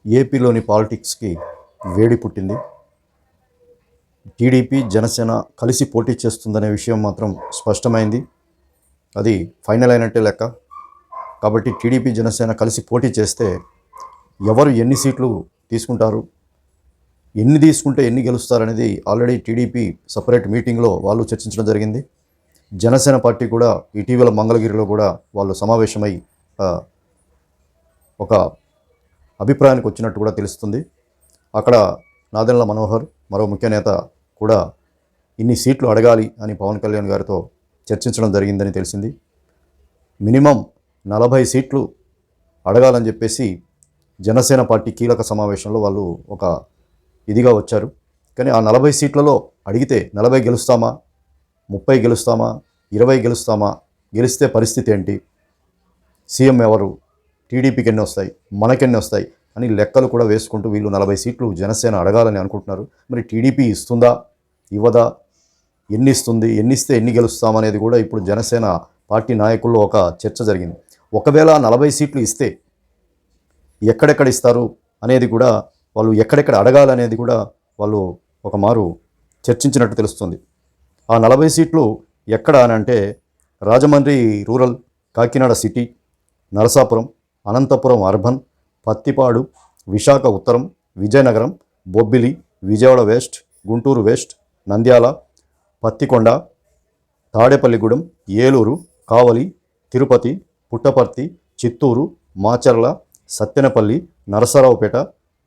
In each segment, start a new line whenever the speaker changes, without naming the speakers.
ఏపీలోని పాలిటిక్స్కి వేడి పుట్టింది. టీడీపీ జనసేన కలిసి పోటీ చేస్తుందనే విషయం మాత్రం స్పష్టమైంది. అది ఫైనల్ అయినట్టే లెక్క. కాబట్టి టీడీపీ జనసేన కలిసి పోటీ చేస్తే ఎవరు ఎన్ని సీట్లు తీసుకుంటారు, ఎన్ని తీసుకుంటే ఎన్ని గెలుస్తారనేది ఆల్రెడీ టీడీపీ సపరేట్ మీటింగ్లో వాళ్ళు చర్చించడం జరిగింది. జనసేన పార్టీ కూడా ఇటీవల మంగళగిరిలో కూడా వాళ్ళు సమావేశమై ఒక అభిప్రాయానికి వచ్చినట్టు కూడా తెలుస్తుంది. అక్కడ నాదెండ్ల మనోహర్ మరో ముఖ్య నేత కూడా ఇన్ని సీట్లు అడగాలి అని పవన్ కళ్యాణ్ గారితో చర్చించడం జరిగిందని తెలిసింది. మినిమం 40 సీట్లు అడగాలని చెప్పేసి జనసేన పార్టీ కీలక సమావేశంలో వాళ్ళు ఒక ఇదిగా వచ్చారు. కానీ ఆ 40 సీట్లలో అడిగితే 40 గెలుస్తామా, 30 గెలుస్తామా, 20 గెలుస్తామా, గెలిస్తే పరిస్థితి ఏంటి, సీఎం ఎవరు, టీడీపీకి ఎన్ని వస్తాయి, మనకెన్ని వస్తాయి అని లెక్కలు కూడా వేసుకుంటూ వీళ్ళు 40 సీట్లు జనసేన అడగాలని అనుకుంటున్నారు. మరి టీడీపీ ఇస్తుందా, ఇవ్వదా, ఎన్ని ఇస్తుంది, ఎన్ని ఇస్తే ఎన్ని గెలుస్తామనేది కూడా ఇప్పుడు జనసేన పార్టీ నాయకుల్లో ఒక చర్చ జరిగింది. ఒకవేళ 40 సీట్లు ఇస్తే ఎక్కడెక్కడ ఇస్తారు అనేది కూడా వాళ్ళు ఎక్కడెక్కడ అడగాలనేది కూడా వాళ్ళు ఒక మారు చర్చించినట్టు తెలుస్తుంది. ఆ 40 సీట్లు ఎక్కడ అని అంటే Rajahmundry rural, Kakinada city, Narasapuram, Anantapur urban, Pattipadu, Visakha ఉత్తరం, విజయనగరం, బొబ్బిలి, విజయవాడ వెస్ట్, గుంటూరు వెస్ట్, నంద్యాల, పత్తికొండ, తాడేపల్లిగూడెం, ఏలూరు, కావలి, తిరుపతి, పుట్టపర్తి, చిత్తూరు, మాచర్ల, సత్తెనపల్లి, నరసరావుపేట,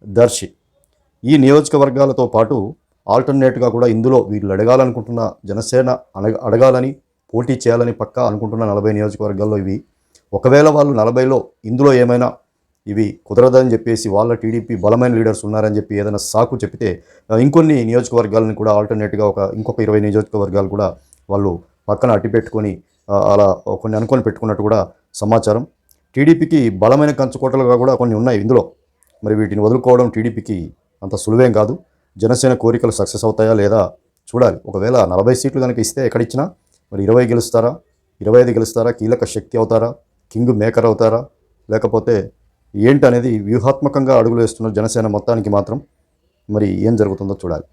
దర్శి ఈ నియోజకవర్గాలతో పాటు ఆల్టర్నేట్గా కూడా ఇందులో వీళ్ళు అడగాలనుకుంటున్న జనసేన అడగాలని పోటీ చేయాలని పక్కా అనుకుంటున్న 40 నియోజకవర్గాల్లో ఇవి. ఒకవేళ వాళ్ళు 40లో ఇందులో ఏమైనా ఇవి కుదరదని చెప్పేసి వాళ్ళ టీడీపీ బలమైన లీడర్స్ ఉన్నారని చెప్పి ఏదైనా సాకు చెప్తే ఇంకొన్ని నియోజకవర్గాలను కూడా ఆల్టర్నేట్గా ఇంకొక 20 నియోజకవర్గాలు కూడా వాళ్ళు పక్కన అట్టి పెట్టుకొని అలా కొన్ని అనుకొని పెట్టుకున్నట్టు కూడా సమాచారం. టీడీపీకి బలమైన కంచుకోటలుగా కూడా కొన్ని ఉన్నాయి ఇందులో. మరి వీటిని వదులుకోవడం టీడీపీకి అంత సులువేం కాదు. జనసేన కోరికలు సక్సెస్ అవుతాయా లేదా చూడాలి. ఒకవేళ 40 సీట్లు కనుక ఇస్తే ఎక్కడిచ్చినా మరి 20 గెలుస్తారా, 25 గెలుస్తారా, కీలక శక్తి అవుతారా, కింగ్ మేకర్ అవుతారా, లేకపోతే ఏంటనేది వ్యూహాత్మకంగా అడుగులు వేస్తున్న జనసేన మొత్తానికి మాత్రం మరి ఏం జరుగుతుందో చూడాలి.